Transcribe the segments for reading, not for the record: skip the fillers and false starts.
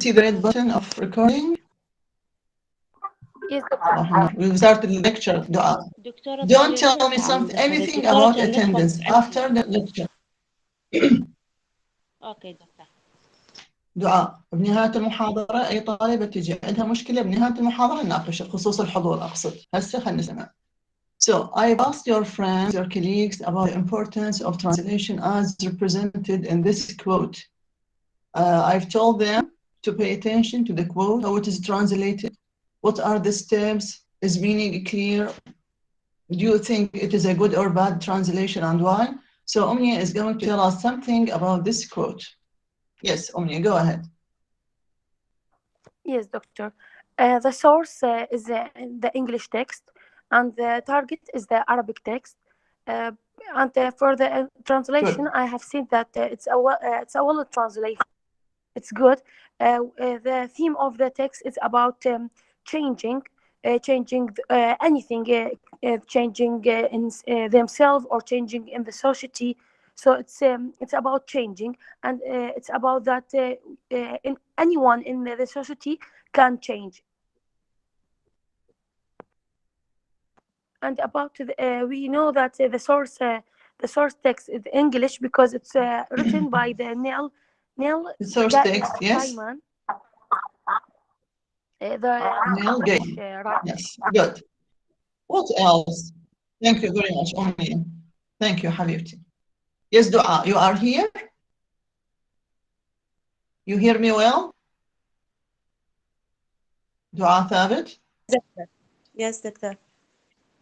see the red button of recording? Yes, doctor. We've started the lecture. دكتورة Don't سوري tell الصوت me عم anything دكتورة about كان نتورك attendance عندي. after the lecture. اوكي دكتور. دعاء بنهاية المحاضرة أي طالبة تجي عندها مشكلة بنهاية المحاضرة نناقش خصوص الحضور أقصد. هسه خلينا نسمع. So I've asked your friends, your colleagues about the importance of translation as represented in this quote. I've told them to pay attention to the quote, how it is translated, what are the steps, is meaning clear, do you think it is a good or bad translation and why? So Omnia is going to tell us something about this quote. Yes, Omnia, go ahead. Yes, doctor. The source is the English text, and the target is the Arabic text. Uh, and for the translation, Good. I have seen that it's a well translation. It's good. The theme of the text is about changing anything, changing in themselves or changing in the society. So it's about changing, and it's about that in anyone in the society can change. And about we know that the source text is English because it's written by the Neil The source text, yes? Gaiman. The Neil British Gaiman. writer. Yes, good. What else? Thank you very much, Omnia. Thank you, Habibti. Yes, Dua, you are here? You hear me well? Dua Thabit? Yes دكتور.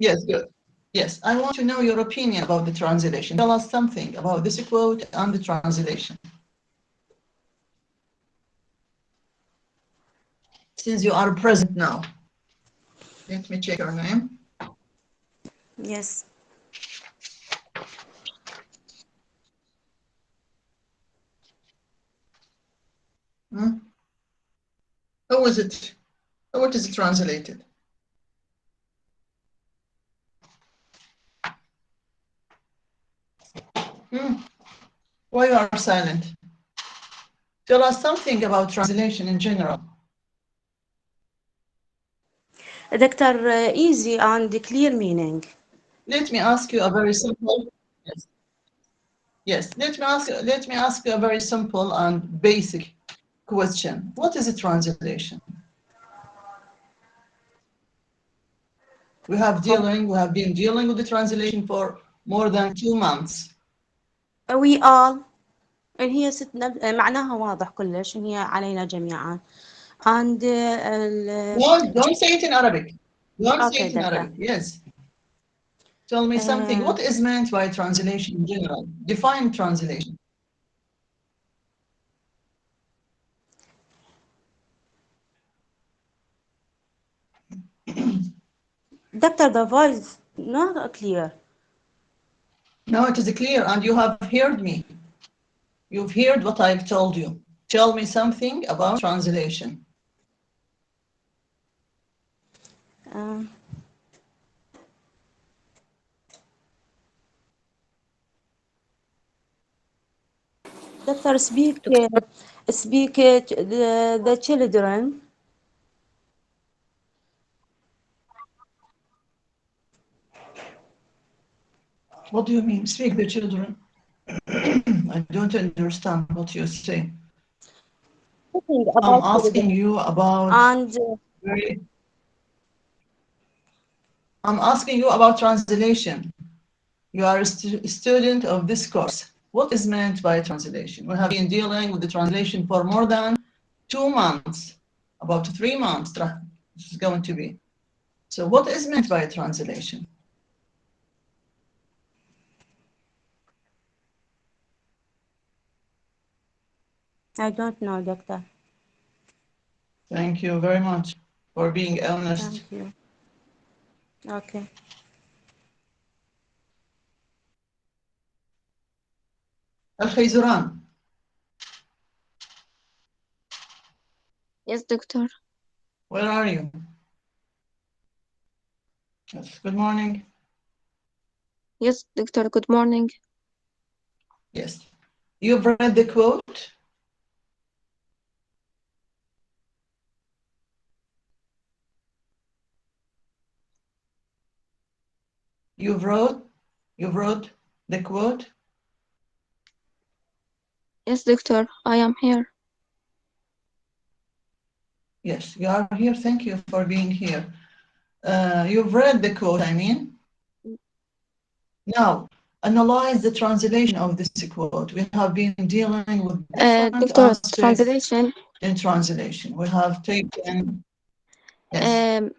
Yes, good. Yes, I want to know your opinion about the translation. Tell us something about this quote and the translation. Since you are present now, let me check your name. Yes. How is it? What is it translated? Why you are silent? Tell us something about translation in general. دكتور easy and clear meaning. Let me ask you a very simple. Yes. Yes. Let me ask you a very simple and basic question. What is a translation? We have been dealing with the translation for more than 2 months. we all إن هي معناها واضح كلش إن هي علينا جميعا. and Don't say it in Arabic. Don't say okay it in دكتور. Arabic. Yes. Tell me something. What is meant by translation in general? Define translation. Doctor, the voice not clear. No, it is clear, and you have heard me. You've heard what I've told you. Tell me something about translation. Doctor, speak the children. What do you mean? Speak the children. I don't understand what you say. I'm asking you about. And I'm asking you about translation. You are a student of this course. What is meant by translation? We have been dealing with the translation for more than 2 months, about 3 months. This is going to be. So, what is meant by translation? I don't know, doctor. Thank you very much for being honest. Thank you. Okay. Al-Khayzuran. Yes, doctor. Where are you? Yes, good morning. Yes, doctor, good morning. Yes. You've read the quote? You've wrote the quote? Yes, doctor, I am here. Yes, you are here. Thank you for being here. You've read the quote, I mean. Now, analyze the translation of this quote. We have been dealing with different Doctor, aspects translation. in translation. We have taken, yes,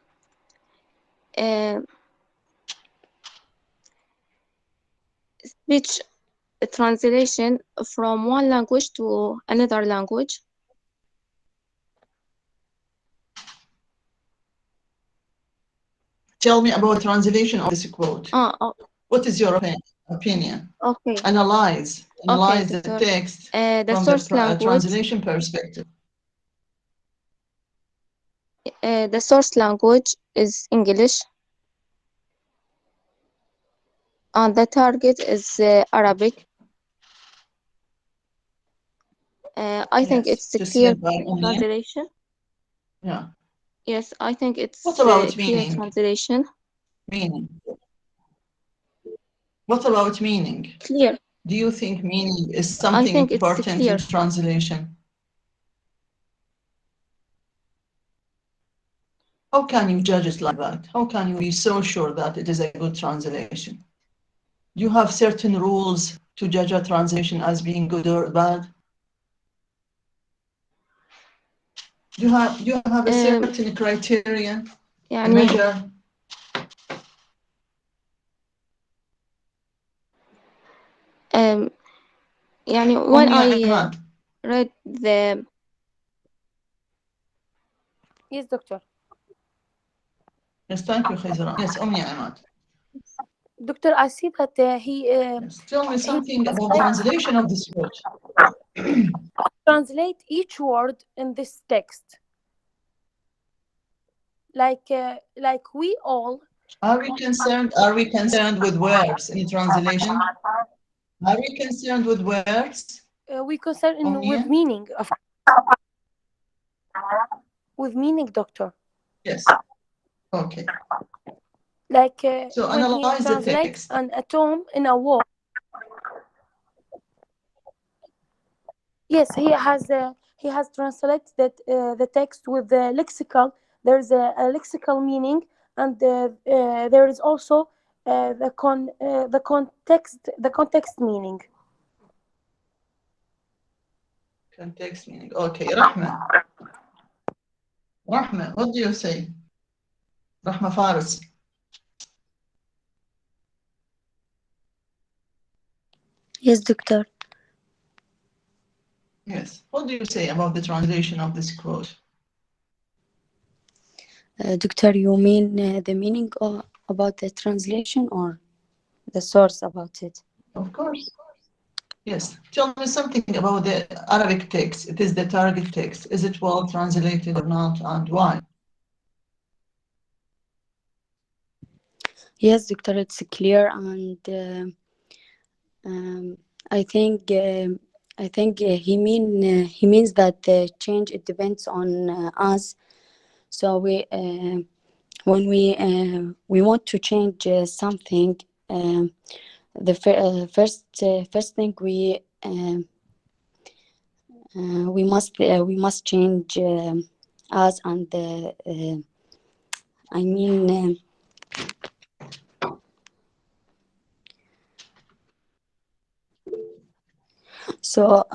Speech translation from one language to another language. tell me about the translation of this quote. Oh, What is your opinion? okay. Analyze the doctor. text The from source the language. translation perspective. The source language is English, and the target is Arabic. I think Yes, it's a just clear read by Omnia. translation. Yeah. Yes, I think it's What about clear meaning? translation. Meaning. What about meaning? Clear. Do you think meaning is I something think it's important clear. in translation? How can you judge it like that? How can you be so sure that it is a good translation? Do you have certain rules to judge a translation as being good or bad? Do you have a certain criteria, a يعني measure? يعني when أم يا I عماد. read the Yes, doctor. Yes, thank you, Khizra. Yes, أم يا عماد. Doctor, I see that he Yes, tell me something about the translation of this word. translate each word in this text. Like we all. Are we concerned with words in translation? Are we concerned with words? We concern with Omnia? meaning with meaning, doctor. Yes. Okay. Like So when he analyze the translates text. an atom in a word. Yes, he has translated the text with the lexical. There's a lexical meaning, and there is also the context meaning. Context meaning. Okay, Rahma. Rahma, what do you say? Rahma Faris. Yes, doctor. Yes. What do you say about the translation of this quote? Doctor, you mean the meaning about the translation or the source about it? Of course. Yes. Tell me something about the Arabic text. It is the target text. Is it well translated or not, and why? Yes, doctor, it's clear, and I think he means that the change, it depends on us. So when we want to change something, the first thing we must change us, and I mean. So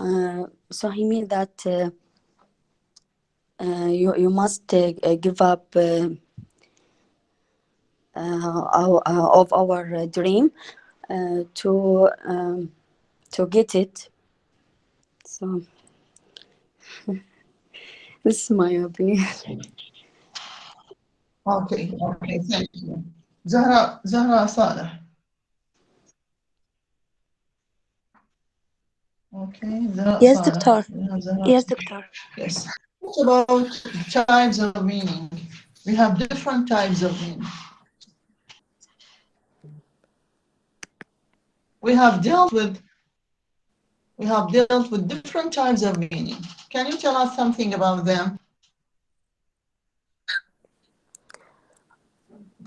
he mean that you must give up of our dream to get it. So this is my opinion. Okay, thank you. Zahra Saleh. Okay, Zahra Yes, Saleh. doctor. Zahra. Yes, doctor. Yes. What about types of meaning? We have different types of meaning. We have dealt with different types of meaning. Can you tell us something about them?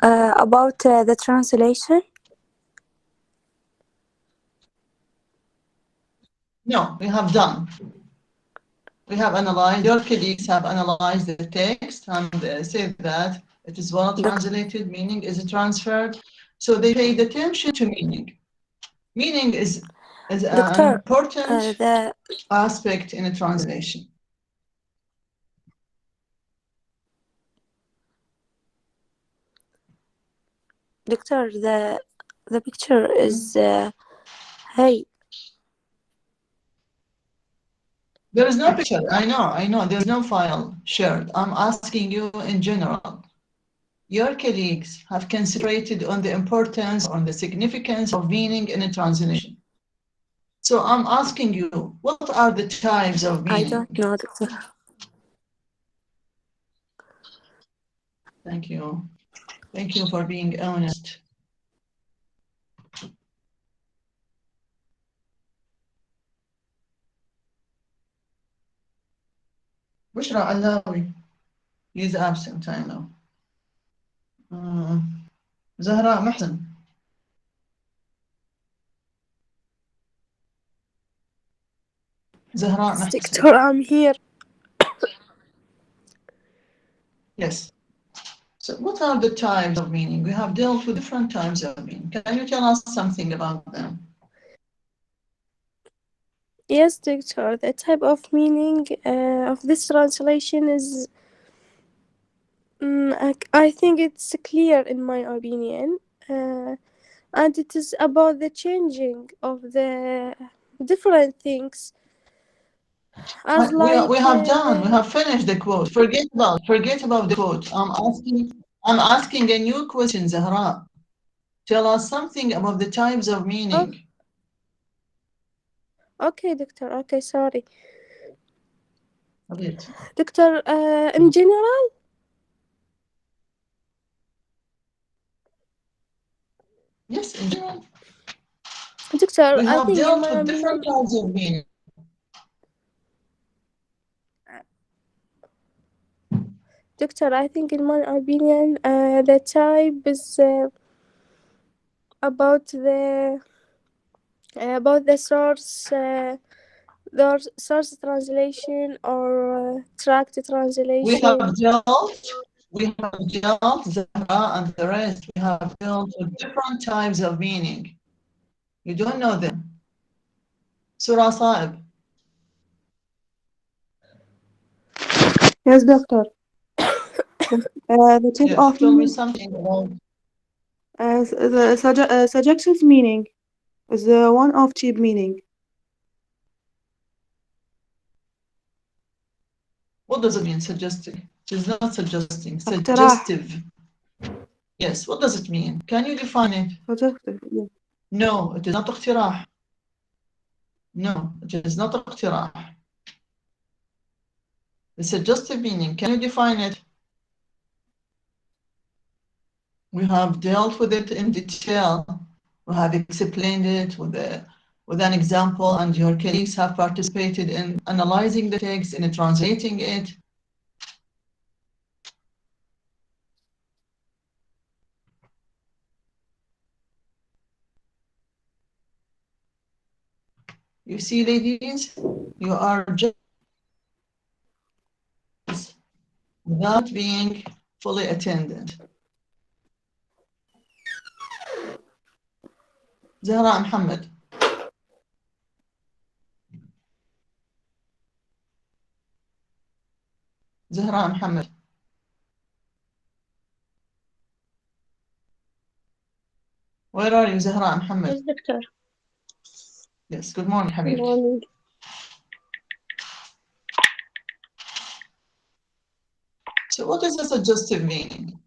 About the translation. No, we have done. We have analyzed, your colleagues have analyzed the text and said that it is well translated, meaning is transferred. So they paid attention to meaning. Meaning is an Doctor, important the aspect in a translation. Doctor, the picture is hey. There is no picture. I know. There's no file shared. I'm asking you in general. Your colleagues have concentrated on the importance, on the significance of meaning in a translation. So I'm asking you, what are the types of I meaning? don't know, Doctor. Thank you. Thank you for being honest. Bushra Alawi. He is absent, I know. Zahra Mahsen. Zahra Mahsen. Doctor, I'm here. Yes. So what are the types of meaning? We have dealt with different types of meaning. Can you tell us something about them? Yes, Doctor. The type of meaning of this translation is, I think it's clear in my opinion, and it is about the changing of the different things. As We have done. We the have finished the quote. Forget about the quote. I'm asking a new question, Zahra. Tell us something about the types of meaning. okay, Doctor. Okay, sorry, Habibti. Doctor. In general, Yes, in general. Doctor, We I have think in dealt my with opinion, different types of meaning. Doctor, I think in my opinion, the type is about the source translation or tract We translation. have dealt, Zahra and the rest, we have dealt with different types of meaning. You don't know them. Surah Sa'ib. Yes, doctor. The type Yes, of tell me meaning, something about the suggestive meaning is the one of cheap meaning. what does it mean, suggestive? It is not suggesting, اقتراح. suggestive. Yes, what does it mean? Can you define it? Suggestive. Yes. No, it is not اقتراح. No, it is not اقتراح. The suggestive meaning, can you define it? We have dealt with it in detail. We have explained it with an example, and your colleagues have participated in analyzing the text and translating it. You see, ladies, you are just without being fully attended. Zahra Muhammad. Zahra Muhammad. Where are you, Zahra Muhammad? Yes, doctor. Yes, good morning, Good Habibti. morning. So what is the suggestive meaning?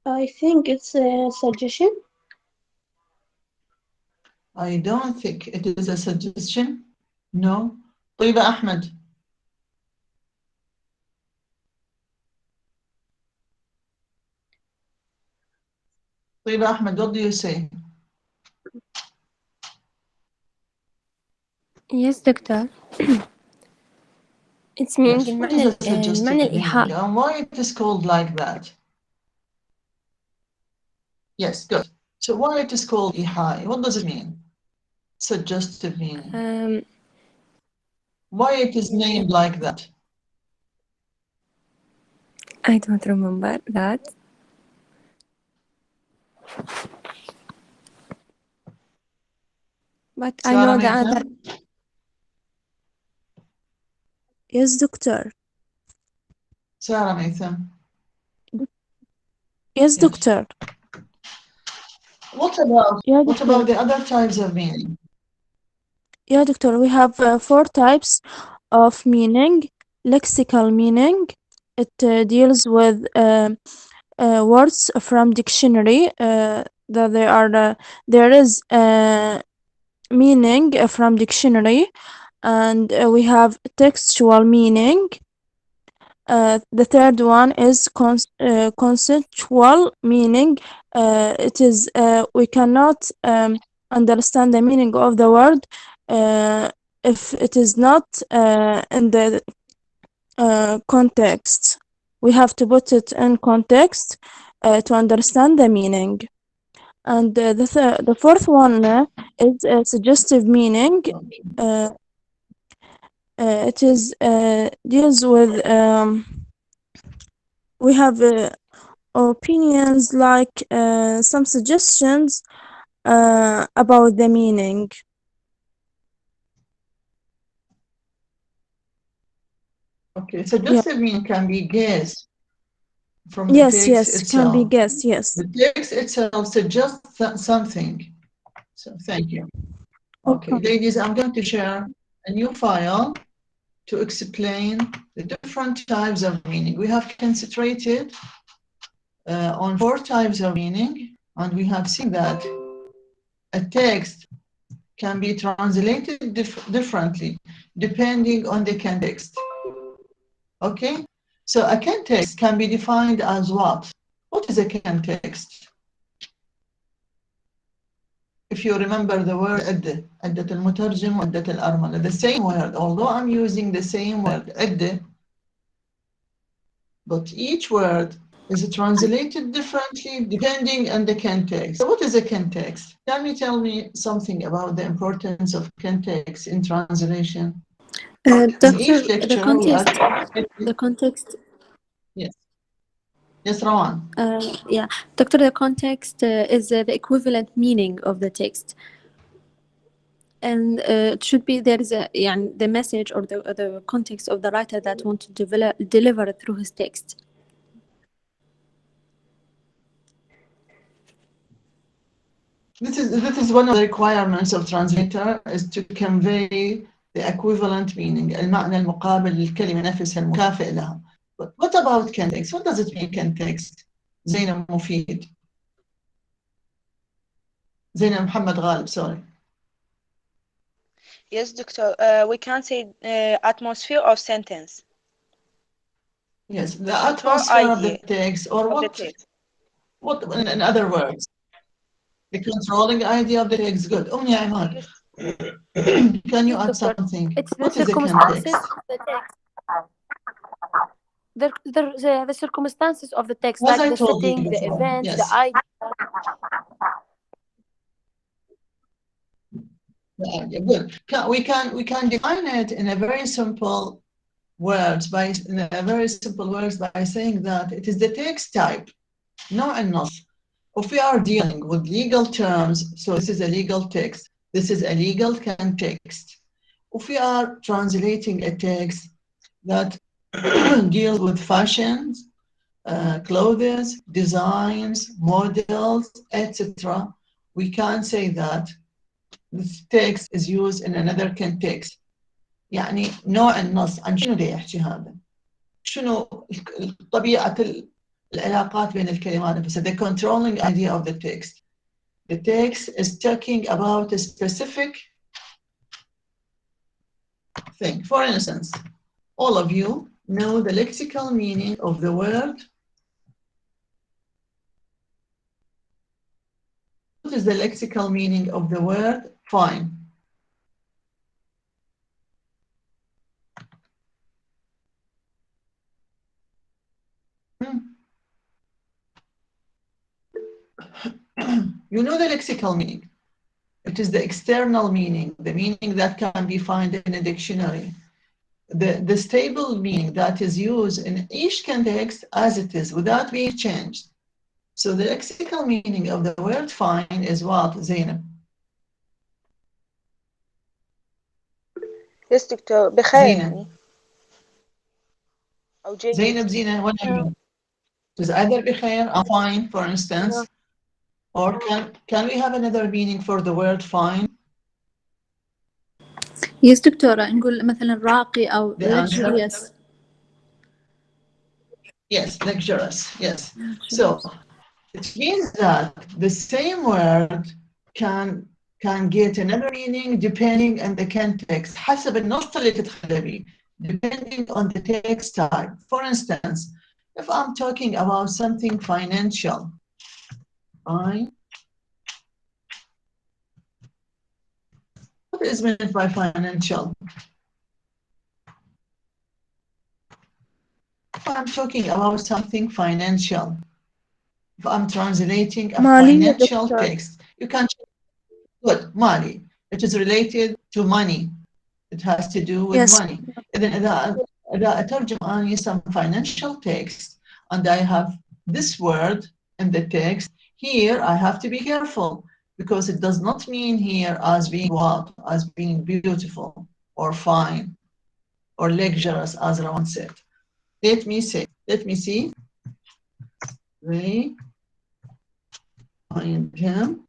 I think it's a suggestion. I don't think it is a suggestion. No. طيبة Ahmed. طيبة Ahmed, what do you say? Yes, doctor. It's meaning Yes. What is a suggestive المعنى meaning الإيحاء. and why it is called like that? Yes, good. So why it is called إيحاء? What does it mean? Suggestive meaning. Why it is named like that? I don't remember that. But I Sarah know the other. Nathan? Yes, doctor. Sarah Nathan? Yes, Yes. doctor. What about Yeah, what doctor. about the other types of meaning? Yeah, doctor. We have 4 types of meaning. Lexical meaning. It deals with words from dictionary. That there is meaning from dictionary, and we have textual meaning. The third one is conceptual meaning. It is we cannot understand the meaning of the word if it is not in the context. We have to put it in context to understand the meaning. And the fourth one is suggestive meaning. It is deals with we have opinions like some suggestions about the meaning. Okay, suggestive meaning can be guessed from the Yes, text can be itself. guessed. Yes. The text itself suggests something. So thank you. Okay, ladies, I'm going to share a new file to explain the different types of meaning. We have concentrated on 4 types of meaning, and we have seen that a text can be translated differently depending on the context. Okay, so a context can be defined as what? What is a context? If you remember the word عدة المترجم وعدة الأرملة, the same word, although I'm using the same word عدة, but each word is translated differently depending on the context. So what is a context? Can you tell me something about the importance of context in translation? Doctor, In each lecture, the context. Yes. Yes, Rawan. Yeah, doctor, the context is the equivalent meaning of the text. And it should be there is the message or the context of the writer that want to deliver through his text. This is one of the requirements of translator, is to convey the equivalent meaning, المعنى المقابل للكلمة نفسها المكافئ لها. But what about context? What does it mean context? زينب مفيد. زينب محمد غالب, sorry. Yes, doctor. We can say atmosphere of sentence. Yes, the atmosphere of the text, or Of the what? text. What, in other words, the controlling idea of the text. Good. Ahmad, can you add something? It's the What is the circumstances context? of the text. The circumstances of the text, As like I the told you setting, the before, event, yes. the idea. Good. We can define it in a very simple words by saying that it is the text type, نوع النص. If we are dealing with legal terms, so this is a legal text, this is a legal context. If we are translating a text that deals with fashions, clothes, designs, models, etc., we can say that this text is used in another context. يعني نوع النص عن شنو دا يحكي هذا؟ شنو طبيعة العلاقات بين الكلمات نفسها, the controlling idea of the text. The text is talking about a specific thing. For instance, all of you know the lexical meaning of the word. What is the lexical meaning of the word fine? You know the lexical meaning. It is the external meaning, the meaning that can be found in a dictionary. The stable meaning that is used in each context as it is without being changed. So the lexical meaning of the word fine is what, Zainab? Yes دكتور بخير Zina. يعني أو جيد. Zainab, Zina, what do you mean? It is either بخير or fine, for instance, or can we have another meaning for the word fine? يس دكتورة نقول مثلا راقي أو The answer? luxurious. Yes, luxurious, yes. So it means that the same word can get another meaning depending on the context حسب النص اللي تدخل بيه, depending on the text type. For instance, if I'm talking about something financial, fine. What is meant by financial? If I'm talking about something financial, if I'm translating a مالية financial دكتور. text, you can good مالي. It is related to money. It has to do with Yes. money. إذن إذا أترجم أني some financial text and I have this word in the text, here I have to be careful because it does not mean here as being what? As being beautiful or fine or luxurious, as Rawan said. Let me see. They find him.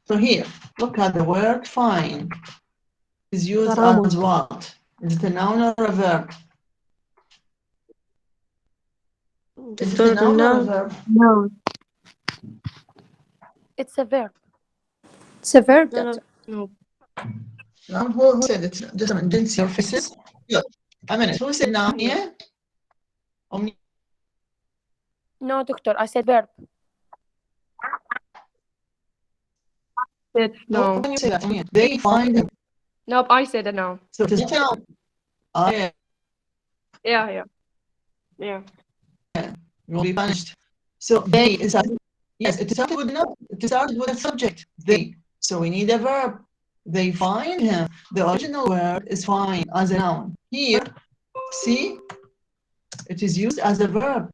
So here, look at the word fine. Is used غرامة. as what? Is it a noun or a verb? Is it a دكتور noun or a noun. verb? No. It's a verb. It's a verb, No, doctor. no. Noun, who said it? Just a minute, didn't see your faces. Good. A minute, who said noun here? Omni. No, doctor, I said verb. Said no. When you say that, Omni, they find him. Nope, I said a no. So it is a noun. Yeah. You will be punished. So they is yes, it started with noun. It started with a subject. They. So we need a verb. They find him. The original word is find as a noun. Here, see, it is used as a verb.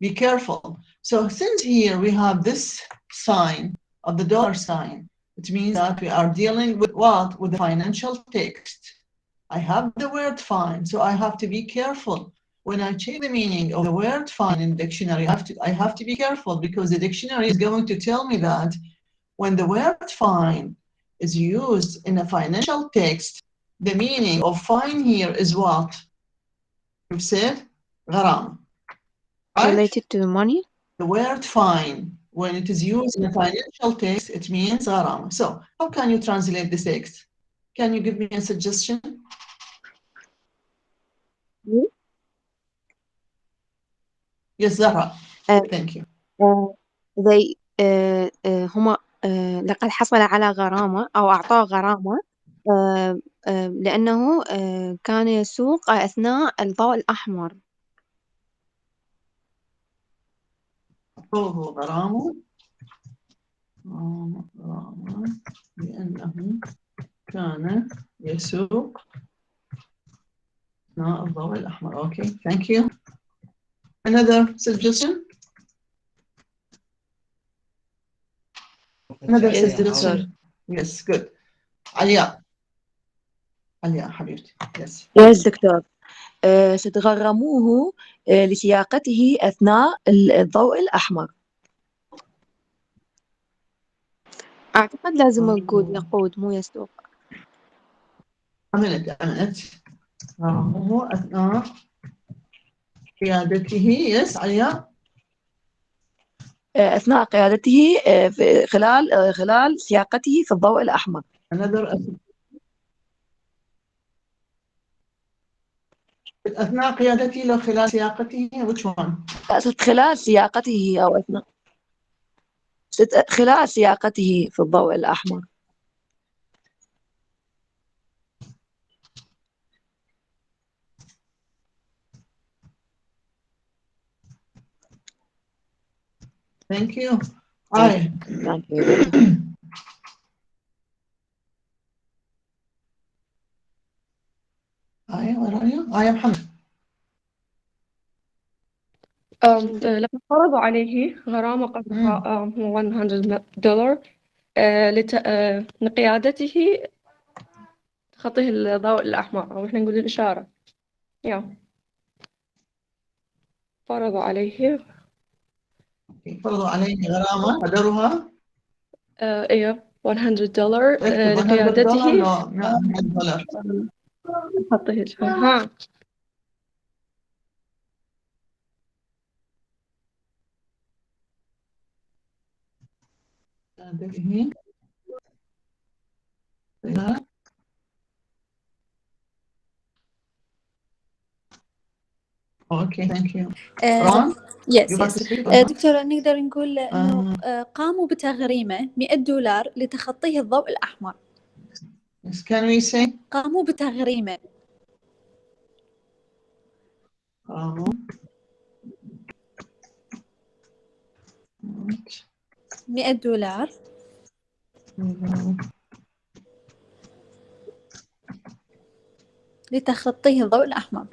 Be careful. So since here we have this sign of the dollar sign, it means that we are dealing with what? With the financial text. I have the word fine, so I have to be careful. When I check the meaning of the word fine in the dictionary, I have to be careful because the dictionary is going to tell me that when the word fine is used in a financial text, the meaning of fine here is what? You've said غرام. Right? Related to the money. The word fine, when it is used in a financial text, it means غرام. So how can you translate this text? Can you give me a suggestion? Yes, Zahra. Thank you. They هما لقد حصل على غرامة أو أعطاه غرامة لأنه كان يسوق أثناء الضوء الأحمر. أعطوه غرامة لأنه كان يسوق أثناء الضوء الأحمر. Okay, thank you. Another suggestion? Another suggestion? Yes, good. علياء حبيبتي. Yes. Yes, دكتور. ستغرموه لسياقته أثناء الضوء الأحمر. أعتقد لازم يقود مو يسوق. أمنت. هو أثناء قيادته. Yes, علياء. أثناء قيادته خلال سياقته في الضوء الأحمر. Another أثناء قيادته لو خلال سياقته which one؟ أقصد خلال سياقته أو أثناء خلال سياقته في الضوء الأحمر. Thank you. I. Thank you. Where are you? I am Hamid. لما فرضوا عليه غرامة قدرها $100 لقيادته خطه الضوء الأحمر، أو إحنا نقول الإشارة. فرضوا عليه غرامة قدرها $100 لقيادته لا $100. خطه الإشارة. Okay, thank you. دكتورة نقدر نقول إنه قاموا بتغريمه $100 لتخطيه الضوء الأحمر. Yes, can we say قاموا بتغريمه $100 لتخطيه الضوء الأحمر.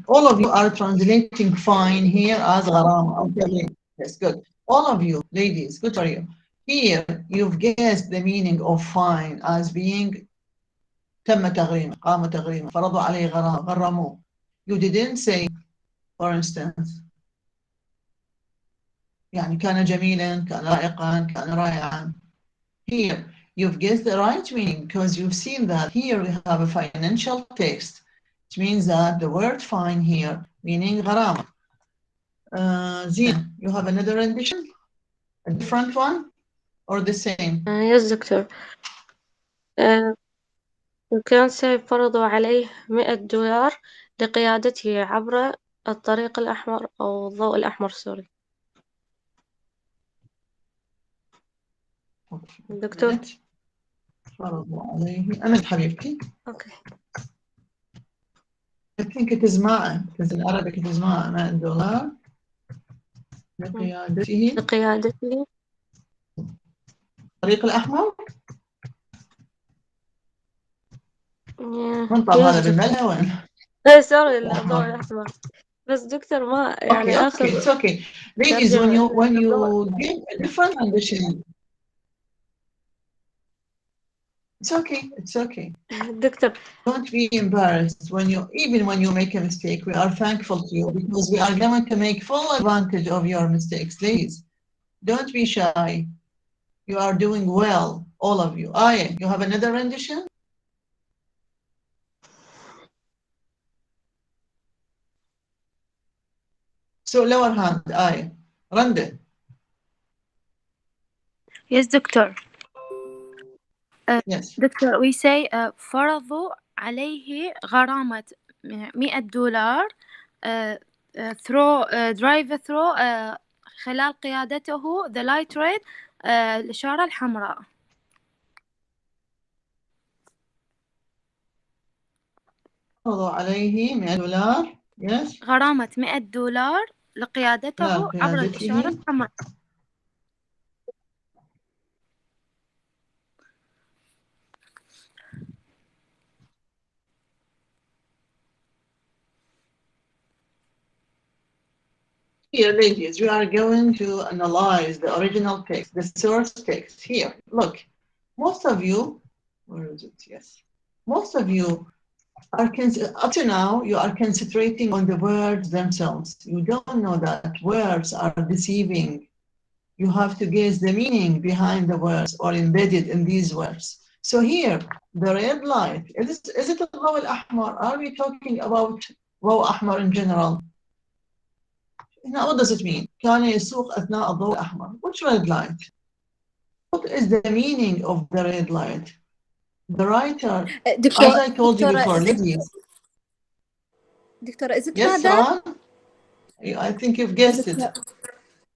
All of you are translating fine here as غرامة. Okay, yes, good. All of you, ladies, good for you. Here, you've guessed the meaning of fine as being تم تغريمه، قام تغريمه، فرضوا عليه غرموه. You didn't say, for instance, يعني كان جميلا، كان رائقا، كان رائعا. Here, you've guessed the right meaning because you've seen that here we have a financial text. It means that the word fine here meaning غرامة. Zina, you have another rendition? A different one or the same? Yes, doctor. You can say فرضوا عليه $100 لقيادته عبر الطريق الأحمر أو الضوء الأحمر. سوري دكتور. فرضوا عليه أمل حبيبتي. Okay. I think it is معه because in Arabic it is معه $100 لقيادته الطريق الأحمر. من طب هذا بالملهى وين؟ سوري الضوء الأحمر. بس دكتور ما يعني Okay, it's okay. Ladies, when you give a different rendition, it's okay. Doctor, don't be embarrassed even when you make a mistake. We are thankful to you because we are going to make full advantage of your mistakes. Ladies, don't be shy. You are doing well, all of you. Aya, you have another rendition? So lower hand, Aya. Randa. Yes, doctor. Yes. Doctor, we say فرضوا عليه غرامة $100 drive through خلال قيادته the light red الإشارة الحمراء. فرضوا عليه $100. Yes. غرامة $100 لقيادته عبر الإشارة الحمراء. Here, ladies, we are going to analyze the original text, the source text. Here, look, most of you, where is it? Yes. Most of you are, up to now, you are concentrating on the words themselves. You don't know that words are deceiving. You have to guess the meaning behind the words or embedded in these words. So here, the red light, is it a ضوء الأحمر? Are we talking about ضوء أحمر in general? Now, what does it mean? كان يسوق أثناء الضوء الأحمر. Which red light? What is the meaning of the red light? The writer, as I told you before, ladies. دكتورة, is it Yes, radar? Ron? I think you've Is guessed it it.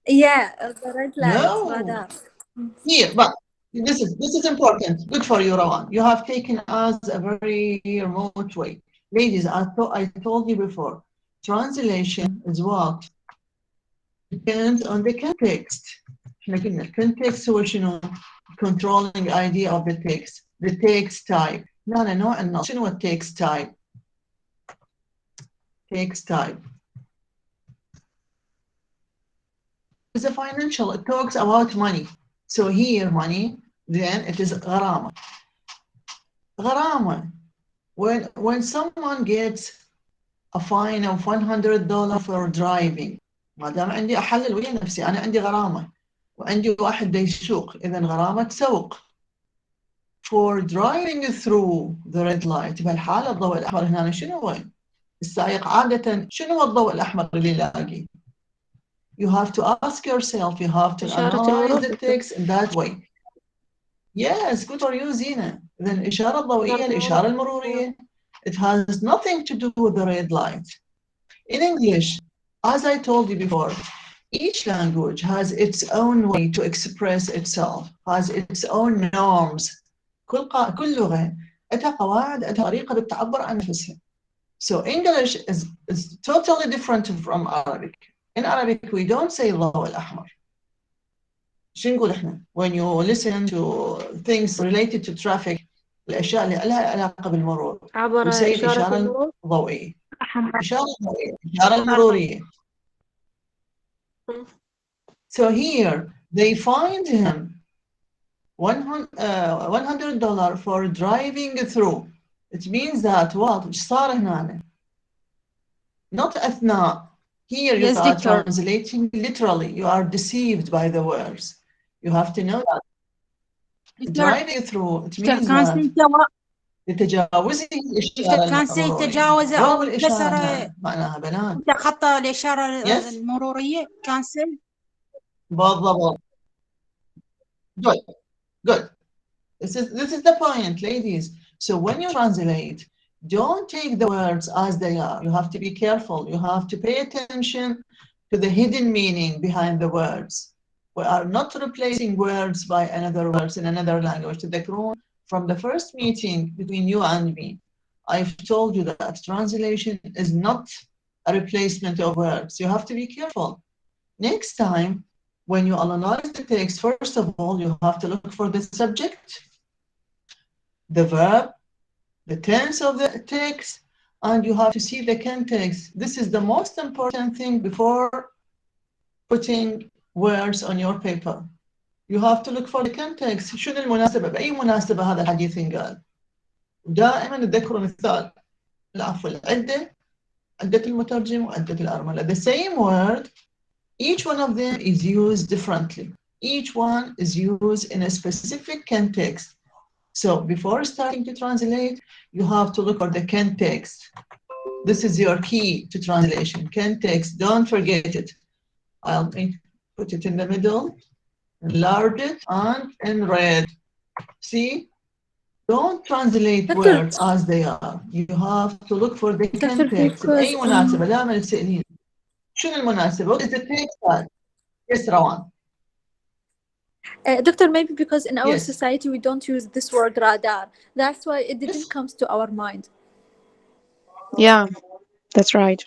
yeah, the red light, No. radar. Here, but this is important. Good for you, Rawan. You have taken us a very remote way. Ladies, I told you before, translation is what? Depends on the context. احنا قلنا الكونتكست هو شنو؟ controlling idea of the text. The text type. لا نوع النص. شنو التكست type؟ text type. It's a financial. It talks about money. So here money, then it is غرامة. غرامة. When someone gets a fine of $100 for driving, ما دام عندي أحلل ويا نفسي أنا عندي غرامة وعندي واحد دا يسوق، إذا غرامة سوق. For driving through the red light، بهالحالة الضوء الأحمر هنا شنو هو؟ السائق عادة شنو هو الضوء الأحمر اللي يلاقيه؟ You have to ask yourself, you have to analyze the text in that way. Yes, good for you, Zina. Then الإشارة الضوئية الإشارة المرورية. It has nothing to do with the red light. In English, as I told you before, each language has its own way to express itself, has its own norms. كل لغة لها قواعد، لها طريقة بتعبر عن نفسها. So English is totally different from Arabic. In Arabic, we don't say الضوء الأحمر. شو نقول إحنا؟ When you listen to things related to traffic, الأشياء اللي لها علاقة بالمرور. عبر إشارة المرور. ضوئية. إشارة ضوئية. إشارة المرورية. So here they find him $100 for driving through. It means that what? إيش صار هنا؟ Not أثناء. Here you are translating literally. You are deceived by the words. You have to know that. Driving through, it means that لتجاوزه الإشارة كان سيتجاوز أو كسر معناها بنان. خطأ الإشارة المرورية كانسل. بالضبط. Good. This is the point, ladies. So when you translate, don't take the words as they are. You have to be careful. You have to pay attention to the hidden meaning behind the words. We are not replacing words by another words in another language. From the first meeting between you and me, I've told you that translation is not a replacement of words. You have to be careful. Next time, when you analyze the text, first of all, you have to look for the subject, the verb, the tense of the text, and you have to see the context. This is the most important thing before putting words on your paper. You have to look for the context. شنو المناسبة؟ بأي مناسبة هذا الحديث ينقال؟ دائما تذكروا مثال العفو العدة، عدة المترجم وعدة الأرملة. The same word, each one of them is used differently. Each one is used in a specific context. So before starting to translate, you have to look for the context. This is your key to translation. Context, don't forget it. I'll put it in the middle, enlarge it, and in red. See? Don't translate words as they are. You have to look for the context. بأي مناسبة دائما تسألين شنو المناسبة? What is the text? Yes, Rawan. Doctor, maybe because in our society we don't use this word radar. That's why it didn't come to our mind. Yeah, that's right.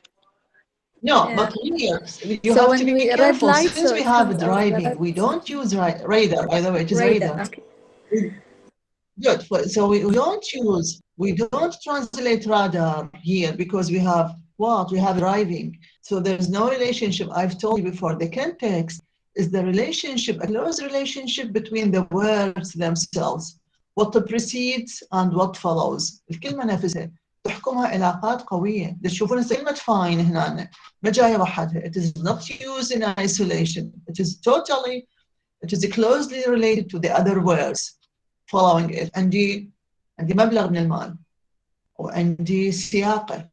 No, but here you have to be careful. Since we have driving, we don't use radar. By the way, it is radar. Okay. Good. So we don't translate radar here because we have what? We have driving. So there's no relationship. I've told you before. The context is the relationship, a close relationship between the words themselves. What precedes and what follows. الكلمة نفسها تحكمها علاقات قوية. تشوفون كلمة fine هنا ما جاية وحدها. It is not used in isolation. It is closely related to the other words following it. عندي مبلغ من المال وعندي سياقة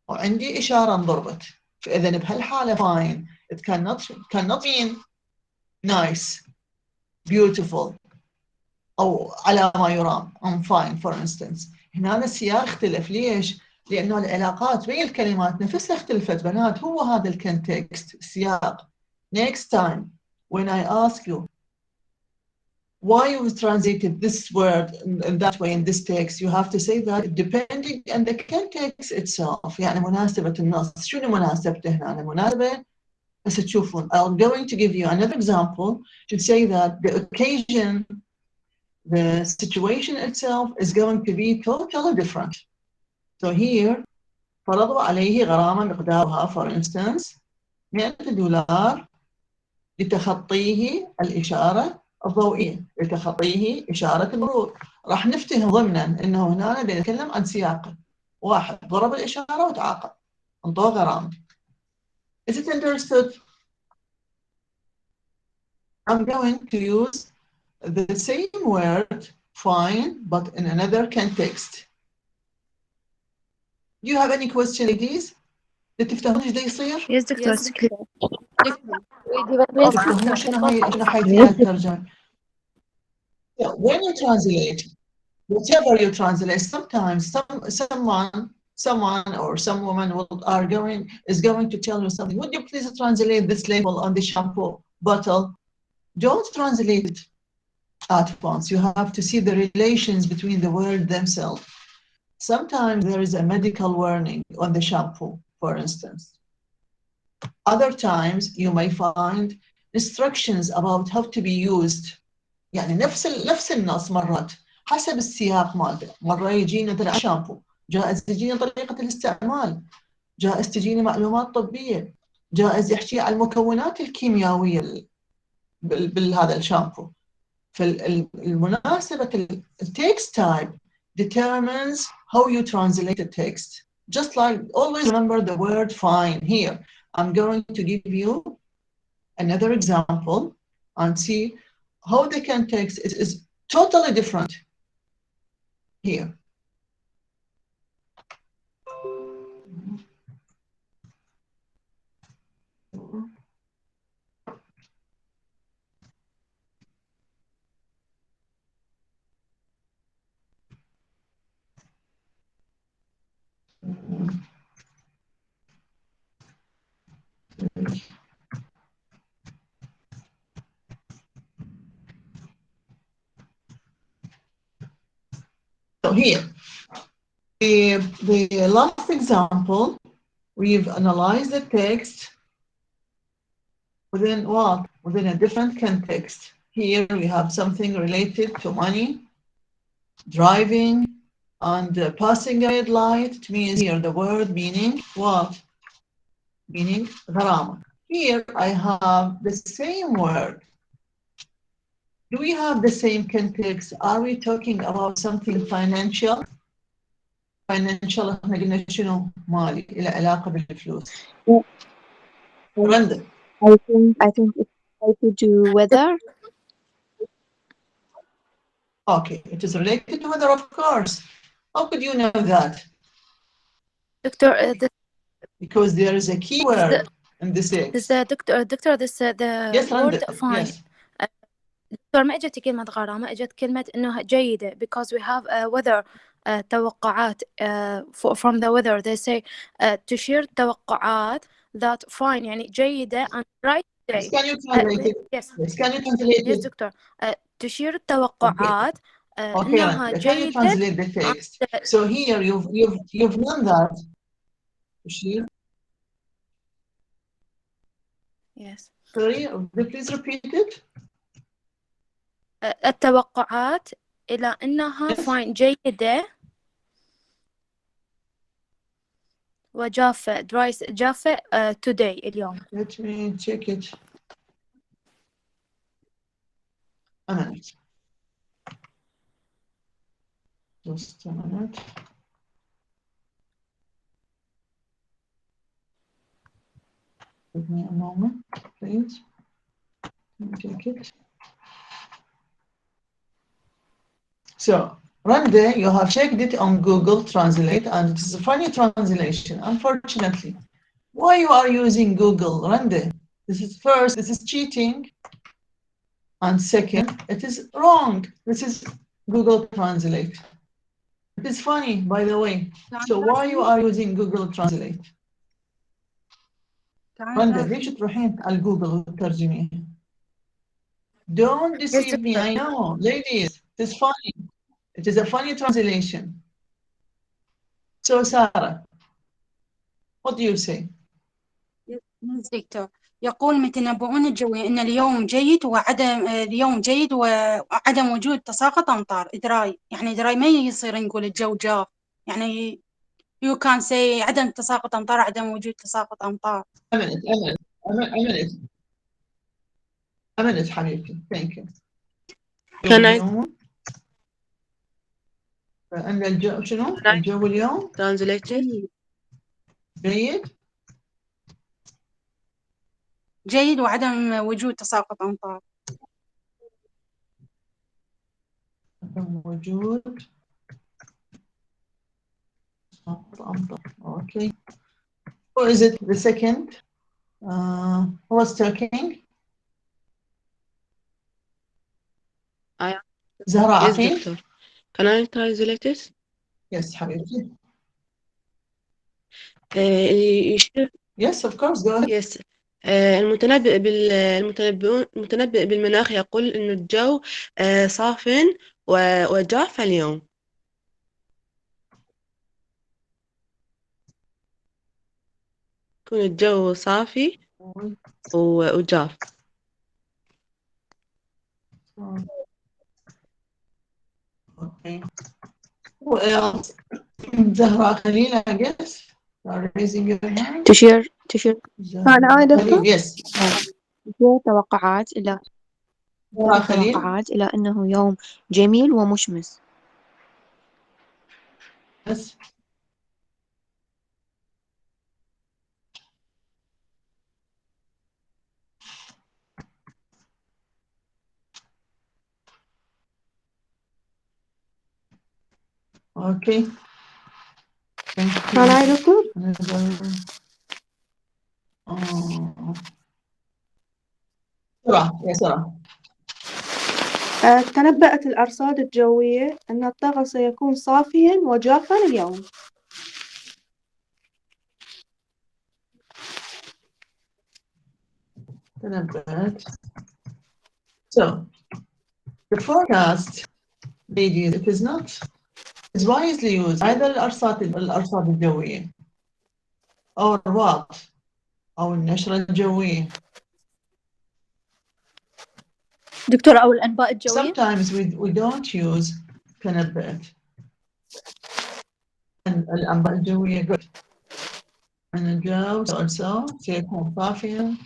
وعندي إشارة انضربت. فإذا بهالحالة fine. It cannot mean nice, beautiful, أو على ما يرام. I'm fine, for instance. هنا السياق اختلف. ليش؟ لأنه العلاقات بين الكلمات نفسها اختلفت بنات. هو هذا الكونتكست السياق. Next time when I ask you why you translated this word in that way in this text, you have to say that depending on the context itself. يعني مناسبة النص. شنو مناسبته هنا؟ المناسبة بس تشوفون. I'm going to give you another example to say that the occasion, the situation itself is going to be totally different. So here فرضوا عليه غرامة مقدارها for instance $100 لتخطيه الإشارة الضوئية، لتخطيه إشارة المرور. راح نفتهم ضمنا إنه هنا بنتكلم عن سياق. واحد ضرب الإشارة وتعاقب، انطوه غرامة. Is it understood? I'm going to use the same word fine but in another context. Do you have any question, ladies? تفتهمون ايش دا يصير؟ Yes, Doctor. It's clear. تفتهمون شنو هاي فيها الترجمة؟ When you translate, whatever you translate, sometimes someone or some woman is going to tell you something. Would you please translate this label on the shampoo bottle? Don't translate it at once. You have to see the relations between the words themselves. Sometimes there is a medical warning on the shampoo, for instance. Other times you may find instructions about how to be used. يعني نفس النص مرات حسب السياق مالته. مرة يجينا مثلا شامبو، جائز تجيني طريقة الاستعمال، جائز تجيني معلومات طبية، جائز يحكي عن المكونات الكيميائية بالهذا الشامبو. فالمناسبة text type determines how you translate the text. Just like always remember the word fine. Here I'm going to give you another example and see how the context is totally different here. So here, the last example, we've analyzed the text within what? Within a different context. Here we have something related to money, driving, and passing a red light. It means here the word meaning what? Meaning غرامة. Here I have the same word. Do we have the same context? Are we talking about something financial? Financial احنا قلنا شنو مالي إلى علاقة بالفلوس. رندا. I think it's related to weather. Okay, it is related to weather, of course. How could you know that? Doctor, Because there is a key word in this text. this doctor, this the Yes, word Randa. fine. Yes. دكتور ما اجت كلمة غرامة، اجت كلمة انه جيدة because we have weather توقعات from the weather they say تشير توقعات that fine يعني جيدة and right day. Yes, can you translate it? Yes. Yes, can you translate Yes it? دكتور تشير التوقعات Okay, انها Randa. Can you جيدة. translate the text? So here you've done that. تشير. Yes. Sorry, please repeat it. التوقعات إلى أنها fine جيدة وجافة جافة today اليوم. Let me check it. A minute. Just a minute. Give me a moment, please. Let me check it. So, Randa, you have checked it on Google Translate, and it is a funny translation, unfortunately. Why you are using Google, Randa? This is cheating. And second, it is wrong. This is Google Translate. It is funny, by the way. So why you are using Google Translate? رندا ليش تروحين على جوجل وتترجميها؟ Don't deceive me. I know, ladies. It is funny. It is a funny translation. So Sarah, what do you say? Yes, دكتور يقول متنبؤون الجوي أن اليوم جيد وعدم اليوم جيد وعدم وجود تساقط أمطار. إدراي يعني إدراي ما يصير نقول الجو جاف يعني you can say عدم تساقط أمطار عدم وجود تساقط أمطار. أمنت حبيبتي. Thank you. Can I أن الجو شنو؟ الجو اليوم translate it? جيد. جيد وعدم وجود تساقط أمطار. عدم وجود تساقط أمطار. Okay. Who is it? The second. Who was talking? زهراء Yes, عقيل. doctor. Can I translate it? Yes حبيبتي. يشير Yes, of course. Go ahead. Yes. المتنبئ بالمناخ يقول إنه الجو صاف وجاف اليوم. يكون الجو صافي وجاف. Okay. Who else? زهراء خليل, I guess. Are raising your hand? تشير أنا دكتور. خليل, yes. تشير توقعات إلى زهراء خليل. توقعات إلى أنه يوم جميل ومشمس. Yes. Okay. Thank you. أنا دكتور. بسرعة يا سارة. تنبأت الأرصاد الجوية أن الطقس سيكون صافيا وجافا اليوم. تنبأت. So, the forecast, ladies, it is not. It's wisely used either الأرصاد الجوية or what? أو النشرة الجوية. دكتور أو الأنباء الجوية. Sometimes we don't use تنبأت. الأنباء الجوية good. And الجو also سيكون صافيا.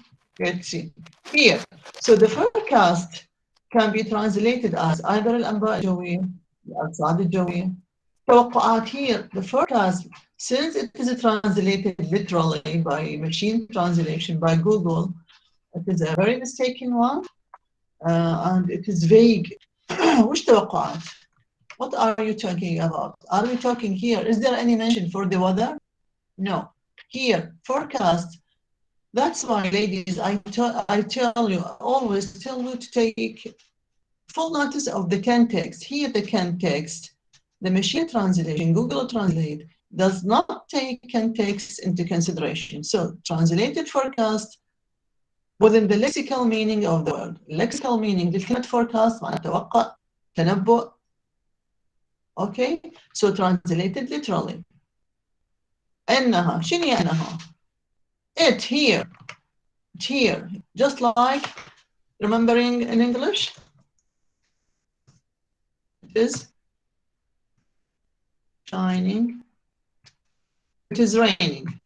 Let's see. Here, so the forecast can be translated as either الأنباء الجوية, الأرصاد الجوية. توقعات here, the forecast, since it is translated literally by machine translation by Google, it is a very mistaken one, and it is vague. وش توقعات? What are you talking about? Are we talking here? Is there any mention for the weather? No. Here, forecast. That's why, ladies, I tell you, always tell you to take full notice of the context. Here, the context, the machine translation, Google Translate, does not take context into consideration. So, translated forecast within the lexical meaning of the word. Lexical meaning, لكلمة forecast معناها توقع, تنبؤ. Okay, so translated literally. إنها, شنو هي إنها? It here, just like remembering in English, it is shining, it is raining.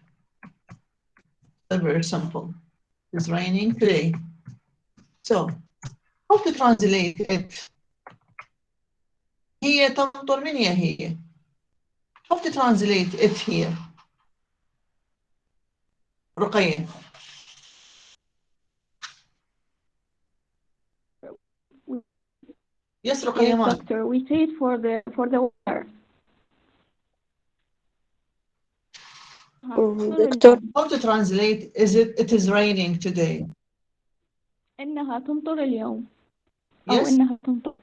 They're very simple. It is raining today. So, how to translate it? هي تمطر, من هي? How to translate it here? رقية. Yes, رقية. Yes, doctor. We say it for the weather. دكتور. How to translate? Is it is raining today? إنها تمطر اليوم. Yes. أو إنها تمطر.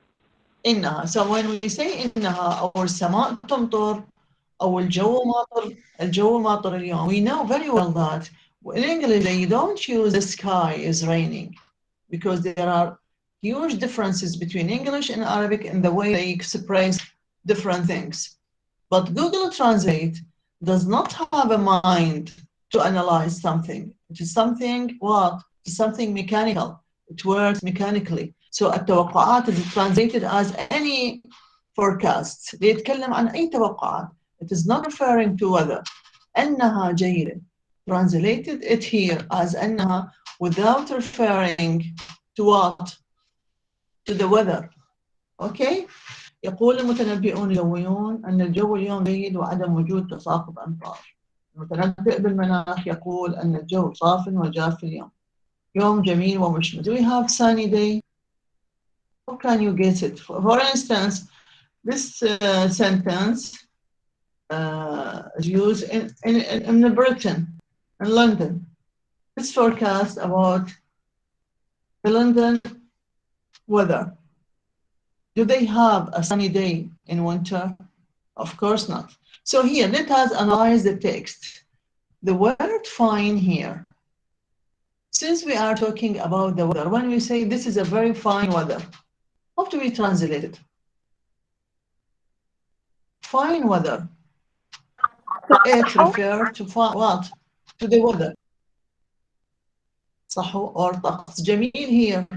إنها. So when we say إنها أو السماء تمطر أو الجو ماطر اليوم, we know very well that in English they don't use the sky is raining because there are huge differences between English and Arabic in the way they express different things. But Google Translate does not have a mind to analyze something. It is something what? It's something mechanical. It works mechanically. So التوقعات is translated as any forecast. بيتكلم عن أي توقعات. It is not referring to weather. أنها جيدة. Translated it here as أنها without referring to what? To the weather. Okay? يقول المتنبئون الجويون أن الجو اليوم جيد وعدم وجود تساقط أمطار. المتنبئ بالمناخ يقول أن الجو صاف وجاف اليوم. يوم جميل ومشمس. Do we have sunny day? How can you guess it? For instance, this sentence is used in Britain, in London. This forecast about the London weather. Do they have a sunny day in winter? Of course not. So here, let us analyze the text. The word fine here. Since we are talking about the weather, when we say this is a very fine weather, how do we translate it? Fine weather. It refers to what? To the weather. صحو or طقس جميل here.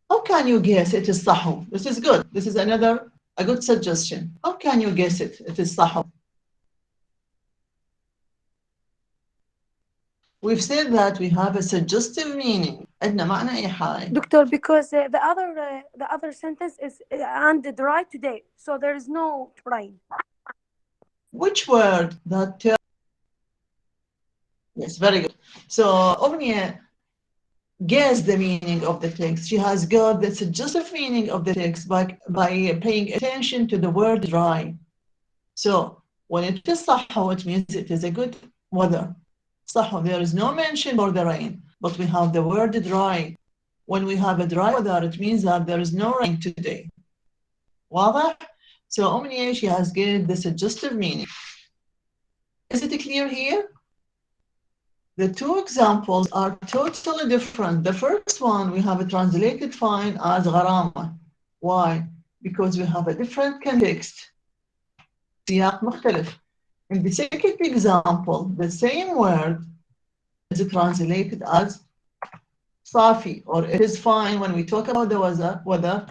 How can you guess it is صحو? This is good. This is a good suggestion. How can you guess it? It is صحو. We've said that we have a suggestive meaning. عندنا معنى إيحائي. Doctor, because the other sentence is and dry today, so there is no rain. Which word that? Yes, very good. So Omnia guessed the meaning of the text. She has got the suggestive meaning of the text by paying attention to the word dry. So when it is صحو, it means it is a good weather. صحو, there is no mention for the rain, but we have the word dry. When we have a dry weather, it means that there is no rain today. واضح? So Omnia, she has given the suggestive meaning. Is it clear here? The two examples are totally different. The first one, we have a translated fine as غرامة. Why? Because we have a different context. سياق مختلف. In the second example, the same word is translated as صافي, or it is fine when we talk about the weather,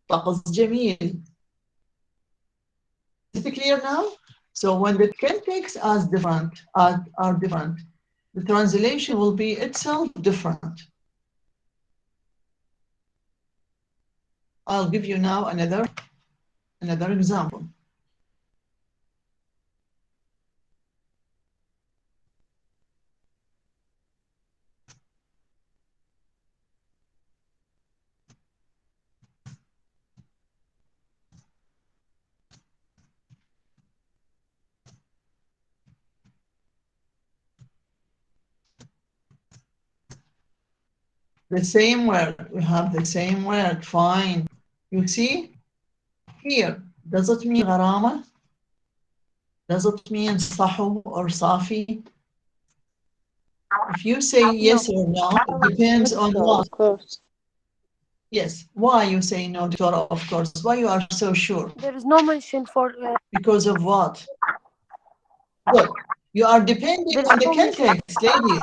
طقس جميل. Is it clear now? So when the contexts are different, the translation will be itself different. I'll give you now another example. The same word, we have the same word, fine. You see here, does it mean غرامة? Does it mean صحو or صافي? If you say yes or no, it depends on what. Of course. Yes. Why you say no, doctor? Of course. Why you are so sure? There is no mention for. Because of what? Good. You are depending on the context, ladies.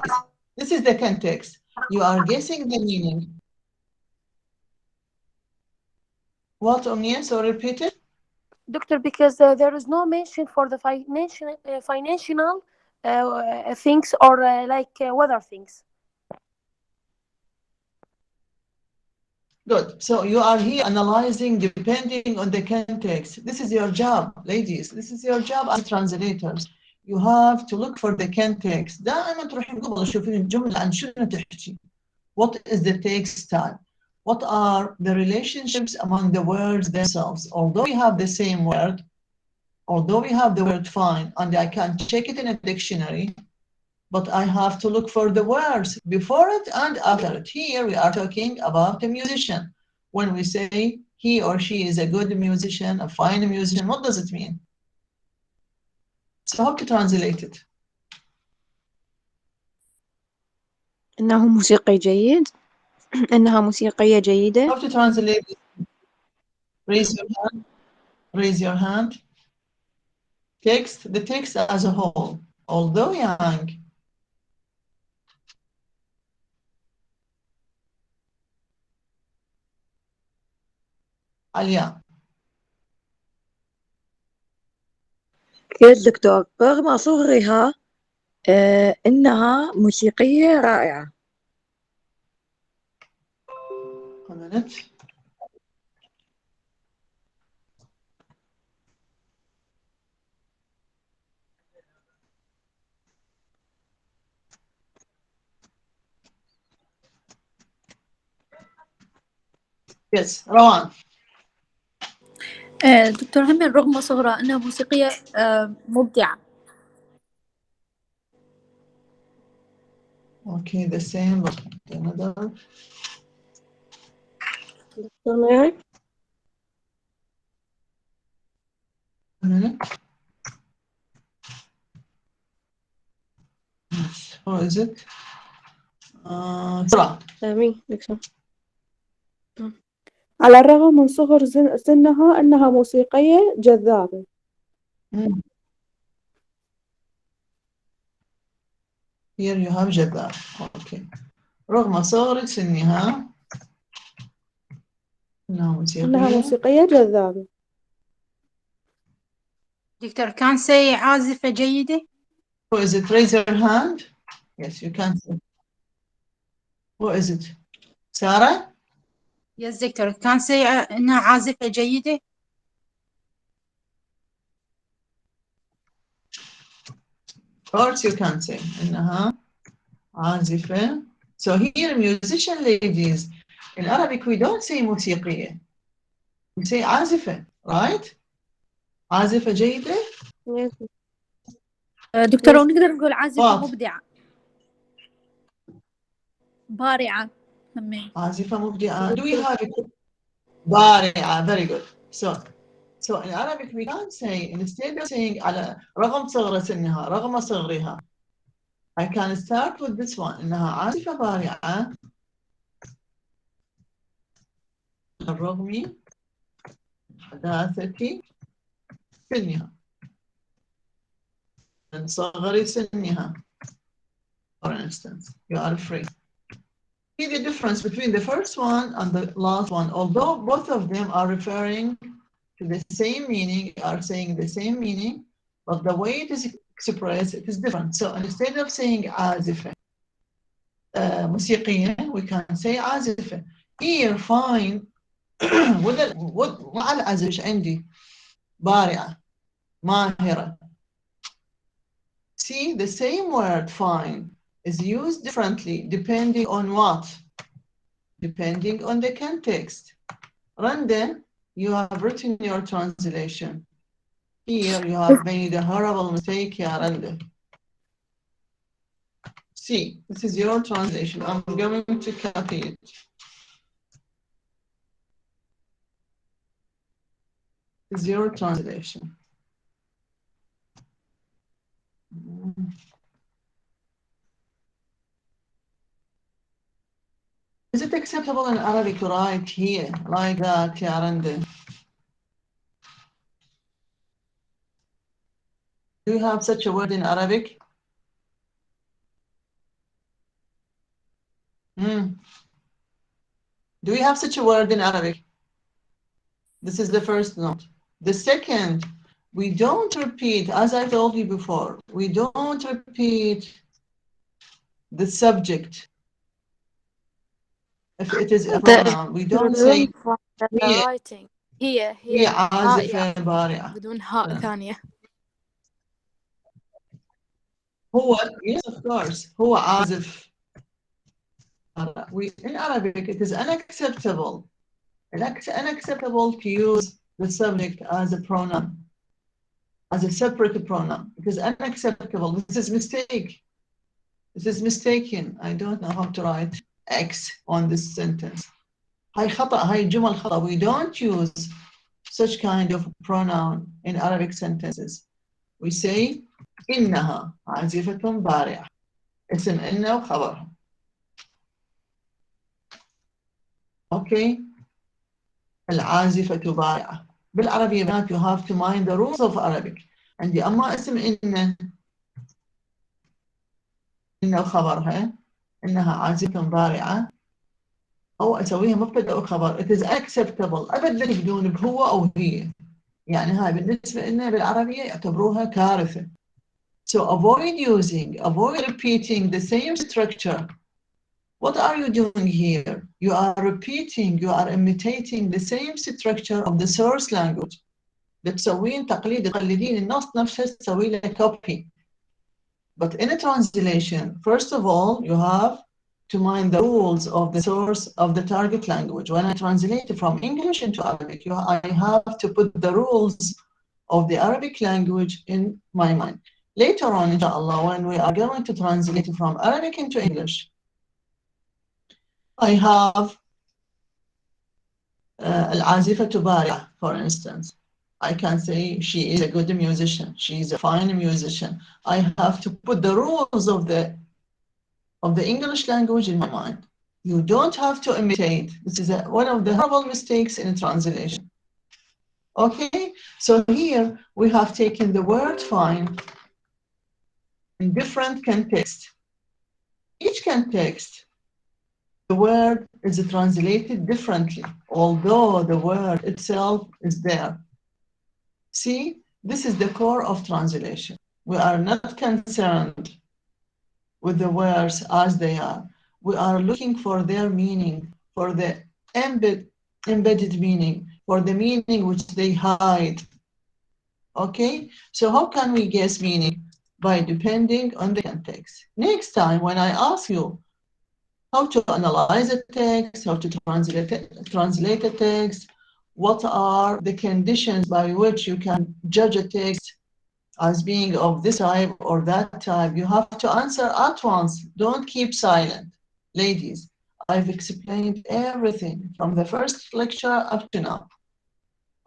This is the context. You are guessing the meaning. What, Omnia? So repeat it. Doctor, because there is no mention for the financial things or like weather things. Good. So you are here analyzing depending on the context. This is your job, ladies. This is your job as translators. You have to look for the context. دائما تروحين قبل تشوفين الجملة عن شنو تحكي. What is the text style? What are the relationships among the words themselves? Although we have the same word, although we have the word fine, and I can check it in a dictionary, but I have to look for the words before it and after it. Here we are talking about a musician. When we say he or she is a good musician, a fine musician. What does it mean? So how to translate it? إنه موسيقي جيد. إنها موسيقية جيدة. How to translate it? Raise your hand. Raise your hand. Text, the text as a whole, although young. عليا. كيف دكتور؟ رغم صغرها إنها موسيقية رائعة. A minute. Yes, روان. دكتور هم رغم صغرها أنها موسيقية مبدعة. Okay, the same, but another. دكتور معي؟ A minute. Yes. Who is it? سرعة. مين دكتور؟ على الرغم من صغر سنها أنها موسيقية جذابة. Here you have جذاب. Okay. رغم صغر سنها إنها موسيقية جذابة. دكتور كان say عازفة جيدة. Who is it? Raise your hand. Yes, you can say. Who is it? Sarah? Yes دكتور كان say إنها عازفة جيدة. Of course you can say إنها عازفة. So here musician ladies, in Arabic we don't say موسيقية. We say عازفة, right? عازفة جيدة. دكتورة ونقدر نقول عازفة مبدعة. بارعة. عازفة مبدعة. Do we have it? بارعة. Very good. So in Arabic we can't say, instead of saying على رغم صغر سنها رغم صغرها, I can start with this one إنها عازفة بارعة الرغم حداثة سنها من صغر سنها. For instance, you are free. See the difference between the first one and the last one. Although both of them are referring to the same meaning, are saying the same meaning, but the way it is expressed, it is different. So instead of saying عازفة موسيقية, we can say عازفة. Here, fine. مع العزف إيش عندي؟ بارعة ماهرة. See, the same word fine is used differently depending on what? Depending on the context. Randa, you have written your translation. Here you have made a horrible mistake, ya Randa. See, this is your translation. I'm going to copy it. This is your translation. Is it acceptable in Arabic to write here like that, ya Randa? Do you have such a word in Arabic? Do we have such a word in Arabic? This is the first note. The second, we don't repeat, as I told you before, we don't repeat the subject. If it is a pronoun, we don't say writing. هي عازفة بارعة بدون هاء ثانية. هو, yes, of course, هو عازف. In Arabic, it is unacceptable. It's unacceptable to use the subject as a pronoun, as a separate pronoun. It is unacceptable. This is mistake. This is mistaken. I don't know how to write X on this sentence. هاي خطأ، هاي جمل خطأ. We don't use such kind of pronoun in Arabic sentences. We say إنها عازفة بارعة. اسم إن وخبرها. Okay. العازفة بارعة. بالعربية بنات you have to mind the rules of Arabic. عندي أما اسم إن وخبرها إنها عازفة بارعة، أو أسويها مبتدأ وخبر. It is acceptable. أبدا يبدون بهو أو هي. يعني هاي بالنسبة لنا بالعربية يعتبروها كارثة. So avoid repeating the same structure. What are you doing here? You are repeating, you are imitating the same structure of the source language. بتسوين تقليد، تقلدين النص نفسه تسوي له copy. But in a translation, first of all, you have to mind the rules of the source of the target language. When I translate from English into Arabic, I have to put the rules of the Arabic language in my mind. Later on, inshallah, when we are going to translate from Arabic into English, I have العازفة بارعة, for instance. I can say she is a good musician. She is a fine musician. I have to put the rules of the English language in my mind. You don't have to imitate. This is one of the horrible mistakes in translation. Okay, so here we have taken the word fine in different context. Each context, the word is translated differently, although the word itself is there. See, this is the core of translation. We are not concerned with the words as they are. We are looking for their meaning, for the embedded meaning, for the meaning which they hide. Okay, so how can we guess meaning? By depending on the context. Next time, when I ask you how to analyze a text, how to translate a text, what are the conditions by which you can judge a text as being of this type or that type, you have to answer at once. Don't keep silent. Ladies, I've explained everything from the first lecture up to now.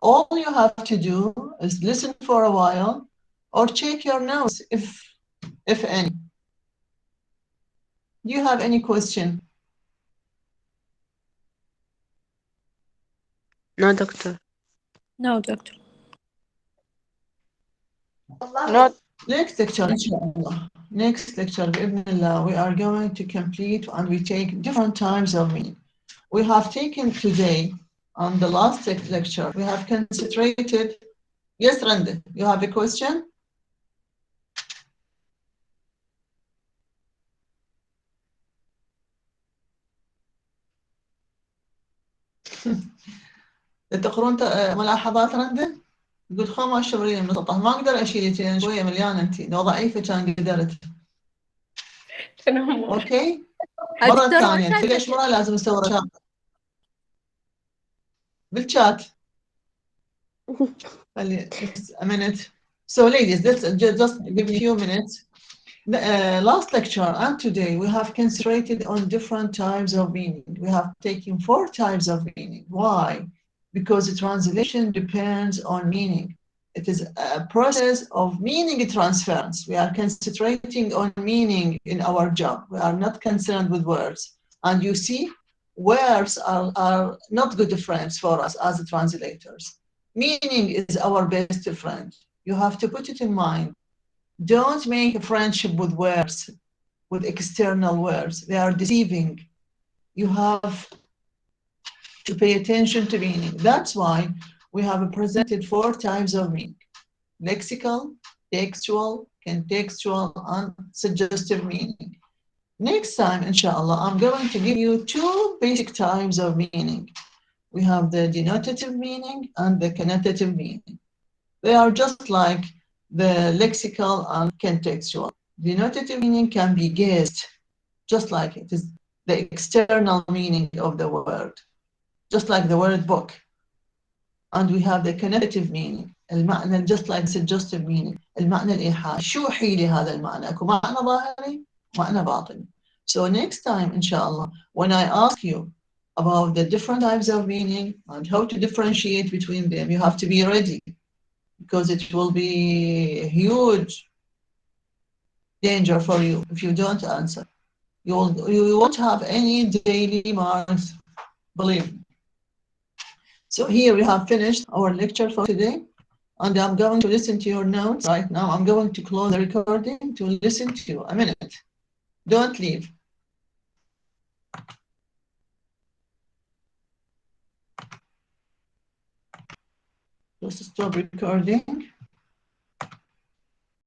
All you have to do is listen for a while or check your notes if any. Do you have any question? No, doctor. No, doctor. Not Next lecture, inshallah. Next lecture, bi'idhnillah, we are going to complete and we take different types of meaning. We have taken today, on the last lecture, we have concentrated. Yes, Randa, you have a question? تقرون ملاحظات رندا؟ يقول خامة الشبرية المسطح ما أقدر أشيلك لأن شوية مليانة أنت، لو ضعيفة كان قدرت. أوكي؟ مرة ثانية ليش مرة لازم نسوي رشاقة بالشات. A minute. So ladies, let's just give me a few minutes. Last lecture and today we have concentrated on different types of meaning. We have taken 4 types of meaning. Why? Because the translation depends on meaning. It is a process of meaning transference. We are concentrating on meaning in our job. We are not concerned with words. And you see, words are not good friends for us as translators. Meaning is our best friend. You have to put it in mind. Don't make a friendship with words, with external words. They are deceiving. You have to pay attention to meaning. That's why we have presented 4 types of meaning: lexical, textual, contextual, and suggestive meaning. Next time, inshallah, I'm going to give you 2 basic types of meaning. We have the denotative meaning and the connotative meaning. They are just like the lexical and contextual. Denotative meaning can be guessed, just like it is the external meaning of the word, just like the word book. And we have the connotative meaning, المعنى just like suggestive meaning, المعنى الإيحاء. شوحي لهذا المعنى، أكو معنى ظاهري، معنى باطني. So next time, inshallah, when I ask you, about the different types of meaning and how to differentiate between them. You have to be ready because it will be a huge danger for you if you don't answer. You won't have any daily marks, believe me. So here we have finished our lecture for today, and I'm going to listen to your notes right now. I'm going to close the recording to listen to you. A minute. Don't leave. Just stop recording.